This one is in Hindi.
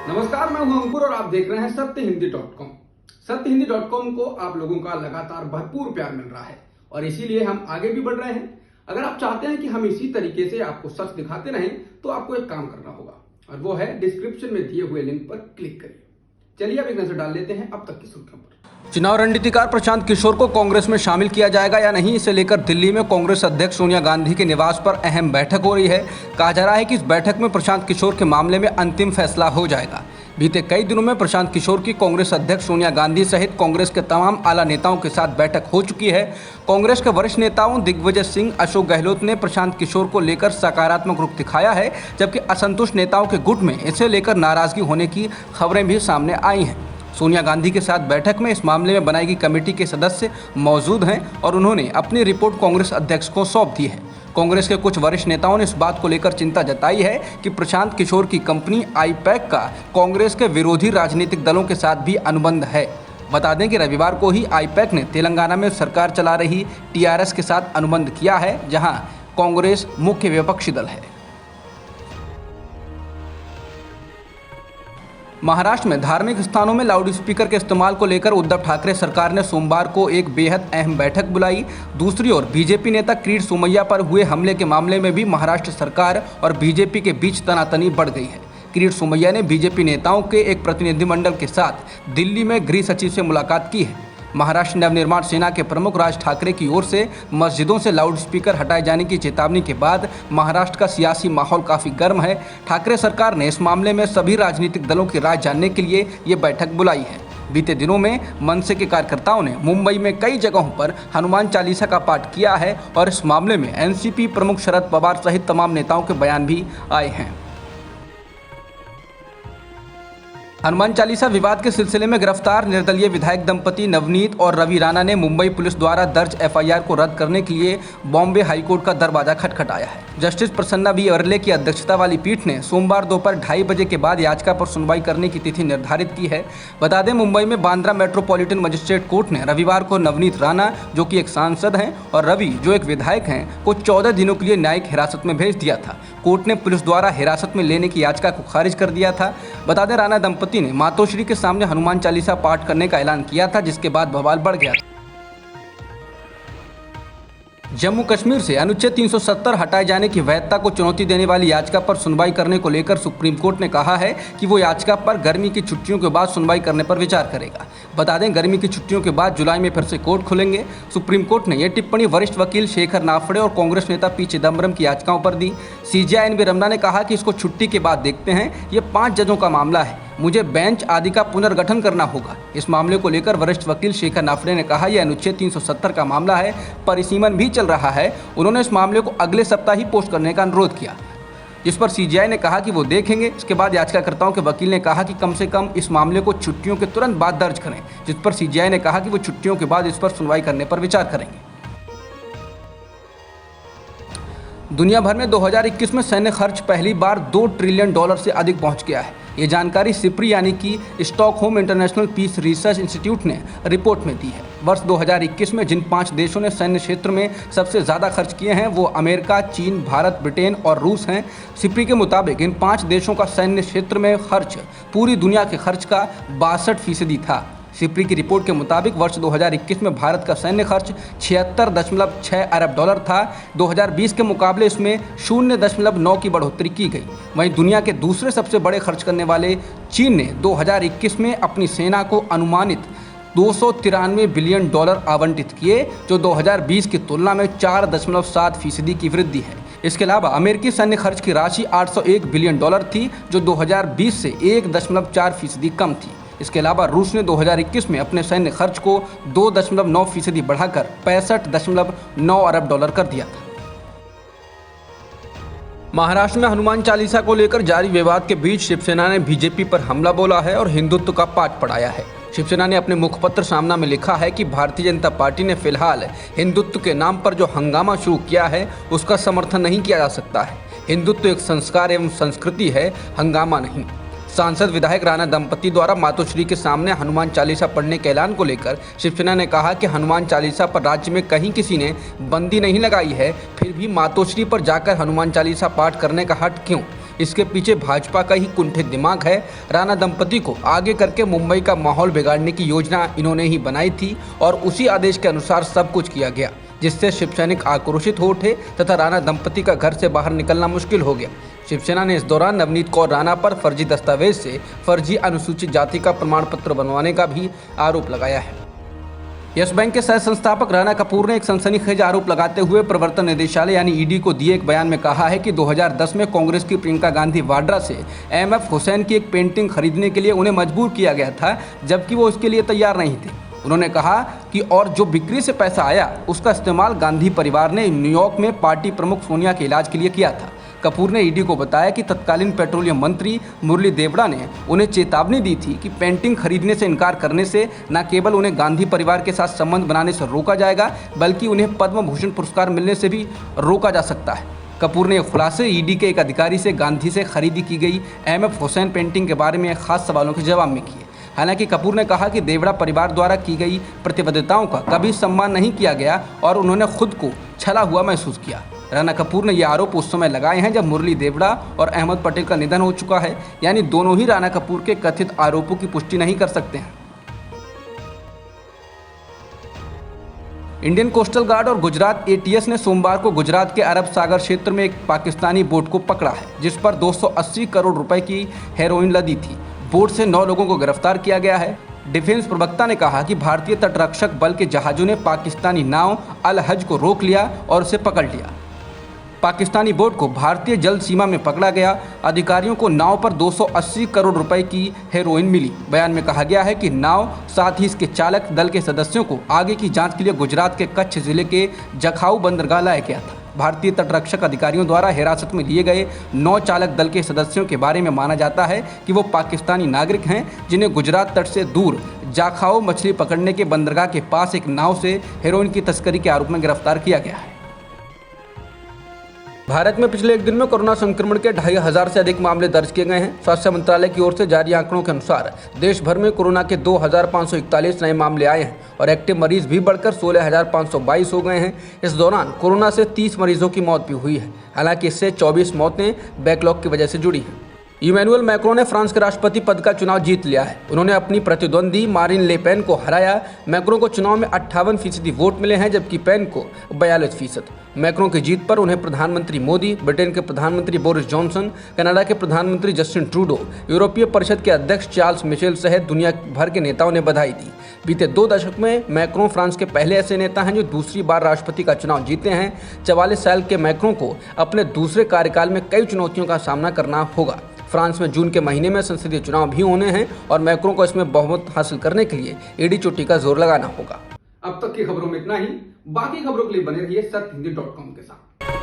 नमस्कार, मैं हूं अंकुर और आप देख रहे हैं सत्यहिंदी.com। सत्यहिंदी.com को आप लोगों का लगातार भरपूर प्यार मिल रहा है और इसीलिए हम आगे भी बढ़ रहे हैं। अगर आप चाहते हैं कि हम इसी तरीके से आपको सच दिखाते रहें तो आपको एक काम करना होगा और वो है डिस्क्रिप्शन में दिए हुए लिंक पर क्लिक करिए। चलिए अब एक नजर डाल लेते हैं अब तक की सुर्खियों पर। चुनाव रणनीतिकार प्रशांत किशोर को कांग्रेस में शामिल किया जाएगा या नहीं, इसे लेकर दिल्ली में कांग्रेस अध्यक्ष सोनिया गांधी के निवास पर अहम बैठक हो रही है। कहा जा रहा है कि इस बैठक में प्रशांत किशोर के मामले में अंतिम फैसला हो जाएगा। बीते कई दिनों में प्रशांत किशोर की कांग्रेस अध्यक्ष सोनिया गांधी सहित कांग्रेस के तमाम आला नेताओं के साथ बैठक हो चुकी है। कांग्रेस के वरिष्ठ नेताओं दिग्विजय सिंह, अशोक गहलोत ने प्रशांत किशोर को लेकर सकारात्मक रुख दिखाया है, जबकि असंतुष्ट नेताओं के गुट में इसे लेकर नाराजगी होने की खबरें भी सामने आई हैं। सोनिया गांधी के साथ बैठक में इस मामले में बनाई गई कमेटी के सदस्य मौजूद हैं और उन्होंने अपनी रिपोर्ट कांग्रेस अध्यक्ष को सौंप दी है। कांग्रेस के कुछ वरिष्ठ नेताओं ने इस बात को लेकर चिंता जताई है कि प्रशांत किशोर की कंपनी आईपैक का कांग्रेस के विरोधी राजनीतिक दलों के साथ भी अनुबंध है। बता दें कि रविवार को ही आईपैक ने तेलंगाना में सरकार चला रही टीआरएस के साथ अनुबंध किया है, जहां कांग्रेस मुख्य विपक्षी दल है। महाराष्ट्र में धार्मिक स्थानों में लाउडस्पीकर के इस्तेमाल को लेकर उद्धव ठाकरे सरकार ने सोमवार को एक बेहद अहम बैठक बुलाई। दूसरी ओर बीजेपी नेता किरीट सोमैया पर हुए हमले के मामले में भी महाराष्ट्र सरकार और बीजेपी के बीच तनातनी बढ़ गई है। किरीट सोमैया ने बीजेपी नेताओं के एक प्रतिनिधिमंडल के साथ दिल्ली में गृह सचिव से मुलाकात की है। महाराष्ट्र नवनिर्माण सेना के प्रमुख राज ठाकरे की ओर से मस्जिदों से लाउडस्पीकर हटाए जाने की चेतावनी के बाद महाराष्ट्र का सियासी माहौल काफ़ी गर्म है। ठाकरे सरकार ने इस मामले में सभी राजनीतिक दलों की राय जानने के लिए ये बैठक बुलाई है। बीते दिनों में मनसे के कार्यकर्ताओं ने मुंबई में कई जगहों पर हनुमान चालीसा का पाठ किया है और इस मामले में एनसीपी प्रमुख शरद पवार सहित तमाम नेताओं के बयान भी आए हैं। हनुमान चालीसा विवाद के सिलसिले में गिरफ्तार निर्दलीय विधायक दंपति नवनीत और रवि राणा ने मुंबई पुलिस द्वारा दर्ज एफआईआर को रद्द करने के लिए बॉम्बे हाईकोर्ट का दरवाजा खटखटाया है। जस्टिस प्रसन्ना बी अरले की अध्यक्षता वाली पीठ ने सोमवार दोपहर 2:30 बजे के बाद याचिका पर सुनवाई करने की तिथि निर्धारित की है। बता दें, मुंबई में बांद्रा मेट्रोपॉलिटन मजिस्ट्रेट कोर्ट ने रविवार को नवनीत राणा, जो कि एक सांसद हैं, और रवि, जो एक विधायक हैं, को 14 दिनों के लिए न्यायिक हिरासत में भेज दिया था। कोर्ट ने पुलिस द्वारा हिरासत में लेने की याचिका को खारिज कर दिया था। बता दें, राणा दंपति ने मातोश्री के सामने हनुमान चालीसा पाठ करने का ऐलान किया था, जिसके बाद बवाल बढ़ गया था। जम्मू कश्मीर से अनुच्छेद 370 हटाए जाने की वैधता को चुनौती देने वाली याचिका पर सुनवाई करने को लेकर सुप्रीम कोर्ट ने कहा है कि वो याचिका पर गर्मी की छुट्टियों के बाद सुनवाई करने पर विचार करेगा। बता दें, गर्मी की छुट्टियों के बाद जुलाई में फिर से कोर्ट खुलेंगे। सुप्रीम कोर्ट ने यह टिप्पणी वरिष्ठ वकील शेखर नाफड़े और कांग्रेस नेता पी चिदम्बरम की याचिकाओं पर दी। सीजेआई एन वी रमना ने कहा कि इसको छुट्टी के बाद देखते हैं, ये 5 जजों का मामला है, मुझे बेंच आदि का पुनर्गठन करना होगा। इस मामले को लेकर वरिष्ठ वकील शेखर नाफड़े ने कहा, यह अनुच्छेद 370 का मामला है, परिसीमन भी चल रहा है। उन्होंने इस मामले को अगले सप्ताह ही पोस्ट करने का अनुरोध किया, जिस पर सीजेआई ने कहा कि वो देखेंगे। इसके बाद याचिकाकर्ताओं के वकील ने कहा कि कम से कम इस मामले को छुट्टियों के तुरंत बाद दर्ज करें, जिस पर सीजेआई ने कहा कि वो छुट्टियों के बाद इस पर सुनवाई करने पर विचार करेंगे। दुनिया भर में 2021 में सैन्य खर्च पहली बार $2 ट्रिलियन से अधिक पहुंच गया है। ये जानकारी सिप्री यानी कि Stockholm international peace research institute ने रिपोर्ट में दी है। वर्ष 2021 में जिन 5 देशों ने सैन्य क्षेत्र में सबसे ज़्यादा खर्च किए हैं वो अमेरिका, चीन, भारत, ब्रिटेन और रूस हैं। सिप्री के मुताबिक इन 5 देशों का सैन्य क्षेत्र में खर्च पूरी दुनिया के खर्च का 62% था। सिप्री की रिपोर्ट के मुताबिक वर्ष 2021 में भारत का सैन्य खर्च $76.6 अरब था। 2020 के मुकाबले इसमें 0.9 की बढ़ोतरी की गई। वहीं दुनिया के दूसरे सबसे बड़े खर्च करने वाले चीन ने 2021 में अपनी सेना को अनुमानित $293 बिलियन आवंटित किए, जो 2020 की तुलना में 4.7% की वृद्धि है। इसके अलावा अमेरिकी सैन्य खर्च की राशि $801 बिलियन थी, जो 2020 से 1.4% कम थी। इसके अलावा रूस ने 2021 में अपने सैन्य खर्च को 2.9% बढ़ाकर $65.9 अरब कर दिया था। महाराष्ट्र में हनुमान चालीसा को लेकर जारी विवाद के बीच शिवसेना ने बीजेपी पर हमला बोला है और हिंदुत्व का पाठ पढ़ाया है। शिवसेना ने अपने मुखपत्र सामना में लिखा है कि भारतीय जनता पार्टी ने फिलहाल हिंदुत्व के नाम पर जो हंगामा शुरू किया है उसका समर्थन नहीं किया जा सकता है। हिंदुत्व एक संस्कार एवं संस्कृति है, हंगामा नहीं। सांसद विधायक राणा दंपति द्वारा मातोश्री के सामने हनुमान चालीसा पढ़ने के ऐलान को लेकर शिवसेना ने कहा कि हनुमान चालीसा पर राज्य में कहीं किसी ने बंदी नहीं लगाई है, फिर भी मातोश्री पर जाकर हनुमान चालीसा पाठ करने का हट क्यों? इसके पीछे भाजपा का ही कुंठित दिमाग है। राणा दंपति को आगे करके मुंबई का माहौल बिगाड़ने की योजना इन्होंने ही बनाई थी और उसी आदेश के अनुसार सब कुछ किया गया, जिससे शिवसैनिक आक्रोशित हो उठे तथा राणा दंपति का घर से बाहर निकलना मुश्किल हो गया। शिवसेना ने इस दौरान नवनीत कौर राणा पर फर्जी दस्तावेज से फर्जी अनुसूचित जाति का प्रमाण पत्र बनवाने का भी आरोप लगाया है। यस बैंक के सह संस्थापक राणा कपूर ने एक सनसनीखेज आरोप लगाते हुए प्रवर्तन निदेशालय यानी ईडी को दिए एक बयान में कहा है कि 2010 में कांग्रेस की प्रियंका गांधी वाड्रा से एमएफ हुसैन की एक पेंटिंग खरीदने के लिए उन्हें मजबूर किया गया था, जबकि वो इसके लिए तैयार नहीं थे। उन्होंने कहा कि और जो बिक्री से पैसा आया उसका इस्तेमाल गांधी परिवार ने न्यूयॉर्क में पार्टी प्रमुख सोनिया के इलाज के लिए किया था। कपूर ने ईडी को बताया कि तत्कालीन पेट्रोलियम मंत्री मुरली देवड़ा ने उन्हें चेतावनी दी थी कि पेंटिंग खरीदने से इनकार करने से न केवल उन्हें गांधी परिवार के साथ संबंध बनाने से रोका जाएगा, बल्कि उन्हें पद्म भूषण पुरस्कार मिलने से भी रोका जा सकता है। कपूर ने खुलासे ईडी के एक अधिकारी से गांधी से खरीदी की गई एमएफ हुसैन पेंटिंग के बारे में खास सवालों के जवाब में किए। हालांकि कपूर ने कहा कि देवड़ा परिवार द्वारा की गई प्रतिबद्धताओं का कभी सम्मान नहीं किया गया और उन्होंने खुद को छला हुआ महसूस किया। राणा कपूर ने ये आरोप उस समय लगाए हैं जब मुरली देवड़ा और अहमद पटेल का निधन हो चुका है, यानी दोनों ही राणा कपूर के कथित आरोपों की पुष्टि नहीं कर सकते हैं। इंडियन कोस्टल गार्ड और गुजरात एटीएस ने सोमवार को गुजरात के अरब सागर क्षेत्र में एक पाकिस्तानी बोट को पकड़ा है, जिस पर 280 करोड़ रुपए की हेरोइन लदी थी। बोट से 9 लोगों को गिरफ्तार किया गया है। डिफेंस प्रवक्ता ने कहा कि भारतीय तटरक्षक बल के जहाज़ों ने पाकिस्तानी नाव अल हज को रोक लिया और उसे पकड़ लिया। पाकिस्तानी बोट को भारतीय जल सीमा में पकड़ा गया। अधिकारियों को नाव पर 280 करोड़ रुपए की हेरोइन मिली। बयान में कहा गया है कि नाव साथ ही इसके चालक दल के सदस्यों को आगे की जांच के लिए गुजरात के कच्छ जिले के जखाऊ बंदरगाह लाया गया था। भारतीय तटरक्षक अधिकारियों द्वारा हिरासत में लिए गए 9 चालक दल के सदस्यों के बारे में माना जाता है कि वो पाकिस्तानी नागरिक हैं, जिन्हें गुजरात तट से दूर जाखाऊ मछली पकड़ने के बंदरगाह के पास एक नाव से हेरोइन की तस्करी के आरोप में गिरफ्तार किया गया है। भारत में पिछले एक दिन में कोरोना संक्रमण के 2500 से अधिक मामले दर्ज किए गए हैं। स्वास्थ्य मंत्रालय की ओर से जारी आंकड़ों के अनुसार देश भर में कोरोना के 2541 नए मामले आए हैं और एक्टिव मरीज भी बढ़कर 16,522 हो गए हैं। इस दौरान कोरोना से 30 मरीजों की मौत भी हुई है। हालांकि इससे 24 मौतें बैकलॉग की वजह से जुड़ी हैं। इमैनुअल मैक्रों ने फ्रांस के राष्ट्रपति पद का चुनाव जीत लिया है। उन्होंने अपनी प्रतिद्वंदी मारिन ले पेन को हराया। मैक्रों को चुनाव में 58% वोट मिले हैं, जबकि पेन को 42%। मैक्रों की जीत पर उन्हें प्रधानमंत्री मोदी, ब्रिटेन के प्रधानमंत्री बोरिस जॉनसन, कनाडा के प्रधानमंत्री जस्टिन ट्रूडो, यूरोपीय परिषद के अध्यक्ष चार्ल्स मिशेल सहित दुनिया भर के नेताओं ने बधाई दी। बीते 2 दशक में मैक्रों फ्रांस के पहले ऐसे नेता हैं जो दूसरी बार राष्ट्रपति का चुनाव जीते हैं। 44 साल के मैक्रों को अपने दूसरे कार्यकाल में कई चुनौतियों का सामना करना होगा। फ्रांस में जून के महीने में संसदीय चुनाव भी होने हैं और मैक्रों को इसमें बहुमत हासिल करने के लिए एडी चोटी का जोर लगाना होगा। अब तक की खबरों में इतना ही। बाकी खबरों के लिए बने रहिए सत्यहिंदी.com के साथ।